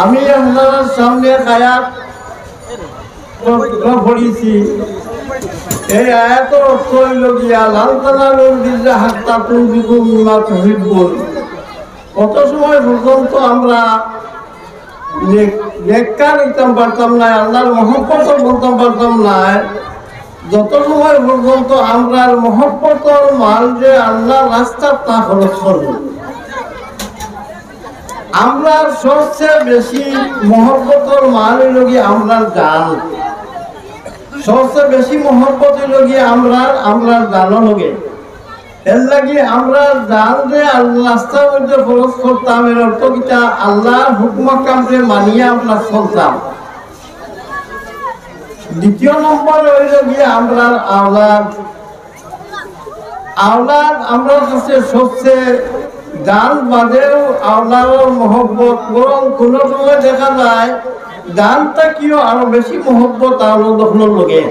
আমি আপনার সামনে আয়াত পড়েছি। এই আয়াতের অর্থ হইল গিয়া লাল তালালুল বিররা হাত্তা তুনফিকু মিম্মা তুহিব্বুন। কত সময় পর্যন্ত আমরা নেককার হইতাম পারতাম না, আল্লাহর মহব্বত বলতাম পারতাম না, যত সময় পর্যন্ত আমরা মহব্বতর মাল যে আল্লাহর রাস্তা তা খরচ করব। আমরা সবচেয়ে বেশি মহব্বতর মাল হইল গিয়ে আমরা জান, সবচেয়ে বেশি মহব্বত হইল গিয়ে আমরা জানো লগে। এর লাগি আমরা জান যে আল্লাহ রাস্তার মধ্যে খরচ করতাম, এর অর্থ কিটা আল্লাহর হুকুমাকামকে মানিয়ে আমরা চলতাম। দ্বিতীয় নম্বর হইল গিয়ে আমরা আওলাদ আমরা কাছে সবচেয়ে দান বাদেও আওলাদের মহব্বত, বরং কোন সময় দেখা যায় দানটা কিও আরো বেশি মহব্বত আওলাদের লগে।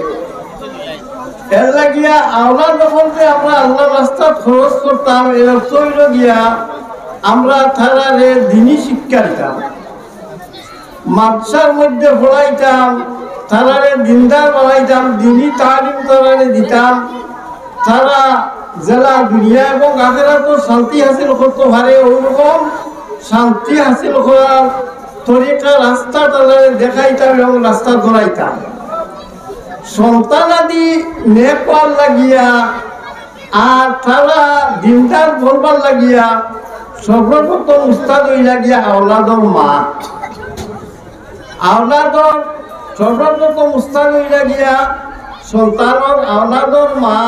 এর লাগিয়া আওলাদ যখন যে আমরা আল্লাহ রাস্তা খরচ করতাম, এর অর্থ হইল গিয়া আমরা তারারে দিনী শিক্ষা দিতাম, মাদ্রাসার মধ্যে পড়াইতাম, তারারে দিনদার বানাইতাম, দিনী তালিম তারারে দিতাম। তারা জেলা দুনিয়া এবং আখিরাতে শান্তি হাসিল করতে পারে, ওইরকম শান্তি হাসিল করার তরিকা রাস্তা তারারে দেখাইতাম এবং রাস্তা ধরাইতাম। সন্তান আদি নেক পাওয়ার লাগিয়া আর তারা দিনদার বলবার লাগিয়া সর্বপ্রথম উস্তাদ হই লাগিয়া আওলাদর মা। আওলাদর সর্বপ্রথম উস্তাদ হই লাগিয়া সন্তানের আওলাদর মা।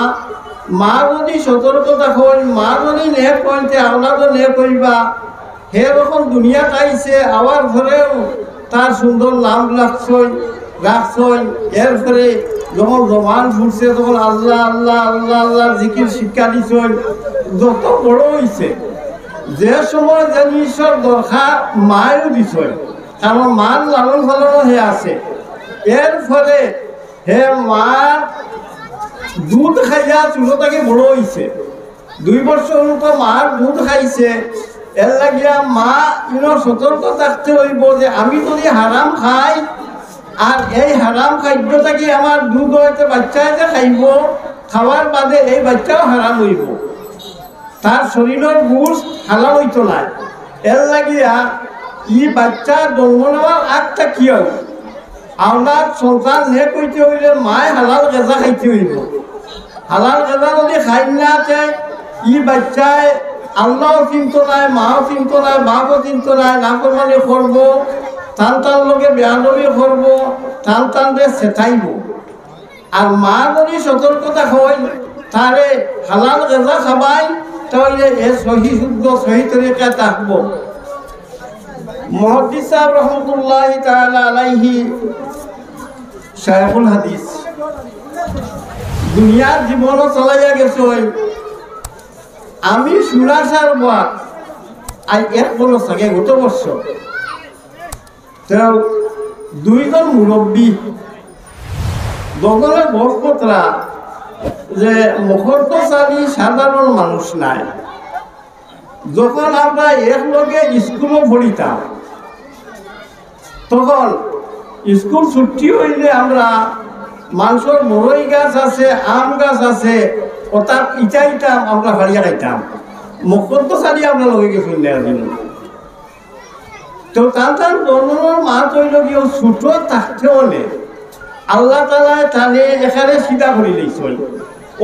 মা যদি সতর্কতা হয়, মা যদি নেক কইতে আওলাদও নেক কইবা। হে যখন দুনিয়া খাইছে আওয়ার ঘরেও তার সুন্দর নাম রাখছই। এরপরে যখন জমান ফুটছে তখন আল্লাহ আল্লাহ আল্লাহ আল্লাহর জিকির শিক্ষা দিছই। যত বড় হইছে যে সময় যে জিনিসের দরকার মায়েও দিছই, কারণ মার লালন পালনও হে আছে। এরপরে হে মার দুধ খাইয়া চুলোটাকে বড় হইছে, 2 বছর মতো মার দুধ খাইছে। এর লাগিয়া মা সতর্ক থাকতে হইব যে আমি যদি হারাম খাই আর এই হারাম খাদ্যটাকে আমার দুধ হইতে বাচ্চায় যে খাইব, খাওয়ার বাদে এই বাচ্চাও হারাম হইব, তার শরীরের গুড় হালাল হইত না। এর লাগিয়া ই বাচ্চা জন্ম নেওয়ার আগটা কি হবে, আওলাদ সন্তান নে কইতে হইলে মায় হালাল গেজা খাইতে হইব। হালাল গেজা যদি খাই না ই বাচ্চায় আল্লাহও চিন্ত নাই, মাও চিন্ত নাই, বাপও চিন্ত নাই, নাফরমানি করব, টান লোকে বেয়াদবি করব, টানরে চেতাইব। আর মা যদি সতর্কতা হয় তারে হালাল গেজা খাবাই, তাহলে এ সহি শুদ্ধ সহি তরিকা থাকবো। মুহাদ্দিস সাহেব রহমতুল্লাহি তাআলা আলাইহি শায়খুল হাদিস দুনিয়ার জীবনও চালাইয়া গেছে। আমি সুরাসার বাদ আজ 1 বছর আগে, গত বছর দুইজন মুরব্বী দগলের বরকতরা যে মুখর্তশালী সাধারণ মানুষ নাই। যখন আমরা একলগে স্কুলও পড়িতাম তখন স্কুল ছুটি হইলে আমরা মানুষের বড়ই গাছ আছে, আম গাছ আছে, ওটা ইটাইতাম, আমরা হারিয়া খাইতাম। মুখর্তশালী আমরা লগে গেছি তো তার জন্মের মা তৈল গিয়ে ছোট থাকতেও নে আল্লাহ তালায় টানে এখানে সিধা করে দিয়েছিল।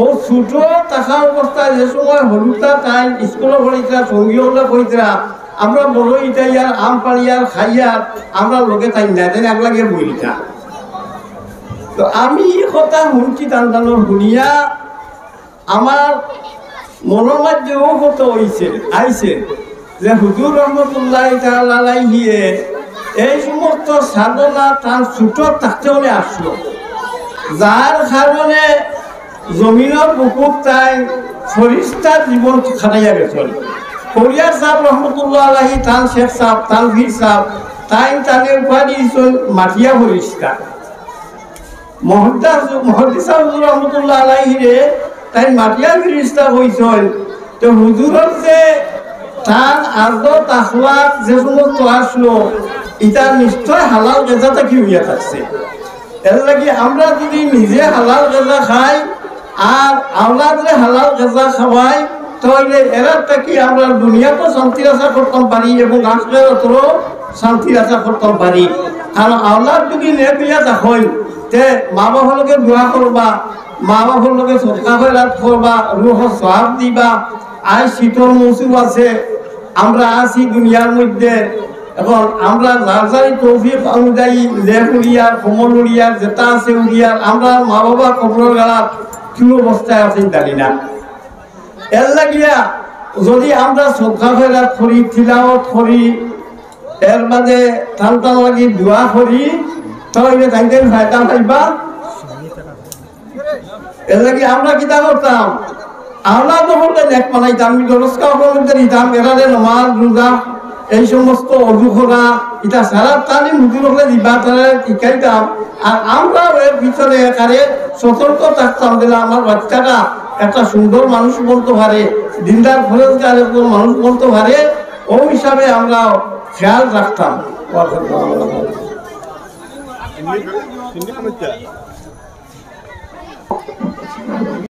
ও ছোট থাকা অবস্থায় যে সময় হলুদা তাই স্কুলে পড়িতা, সঙ্গী হলে পড়িতা, আমরা বড় ইটাইয়ার আম পাড়িয়ার খাইয়ার আমরা লোকে তাই না তাই একলাগে বইতা। তো আমি কথা শুনছি টানটানোর শুনিয়া আমার মনের মধ্যেও কত আইছে যে হুজুর রহমতুল্লাহ আলাইহিয়ে এই সমস্ত সাধনা তার ছোট থাকতে হলে আসলো, যার কারণে জমিনের বুকুত তাই ফরিস্তার জীবন খাটাইয়া গেছিল। ফরিয়ার সাহেব রহমতুল্লাহ আলাইহি, তান শেখ সাহেব, তান ভীর সাহেব, তানে উপাধি দিয়েছেন মাটিয়া ফরিস্তা। মুহাদ্দিস হুজুর রহমতুল্লাহ আলাইহি রে তাই মাটিয়া ফরিস্তা হয়েছেন। তো হুজুরের যে তার আর্দ তাকওয়া যে সমস্ত আসলো এটা নিশ্চয় হালাল গেজাটা কি হইয়া থাকছে। এর লাগি আমরা যদি নিজে হালাল গেজা খাই আর আওলাদরে হালাল গেজা খাওয়াই তাহলে এরার থেকে আমরা দুনিয়াতেও শান্তির আশা করতে পারি এবং আখিরাতেও শান্তির আশা করতে পারি। কারণ আওলাদ যদি নেক হইয়া থাকই তে মা বাবার লগে দোয়া করবা, মা বাবার লগে সদকা খয়রাত করবা, রূহ সওয়াব দিবা। আজ শীতল মৌসুম আছে, আমরা আছি দুনিয়ার মধ্যে। এখন আমরা যার তৌফিক অনুযায়ী লেখ উড়িয়ার কোমল উড়িয়ার যেটা আছে উড়িয়ার আমরা মা বাবা কবরের গালাত কি অবস্থায় আছে জানি না। এর লাগিয়া যদি আমরা সদকা খয়রাত করি, তিলাওয়াত করি, এর বাদে সন্তান লাগি দোয়া করি তাহলে তাইদের ফায়দা পাইবা। এর লাগি আমরা কিতা করতাম, আমরা তো বলতে নেক বানাইতাম, দরজকা মধ্যে দিতাম, এরারে নামাজ রোজা এই সমস্ত অজু করা এটা সারা তালিম হুজুরকে দিবা তারা শিখাইতাম। আর আমরা এর ভিতরে একারে সতর্ক থাকতাম দিলে আমার বাচ্চাটা একটা সুন্দর মানুষ বলতে পারে, দিনদার ফরজগার একজন মানুষ বলতে পারে, ও হিসাবে আমরা খেয়াল রাখতাম।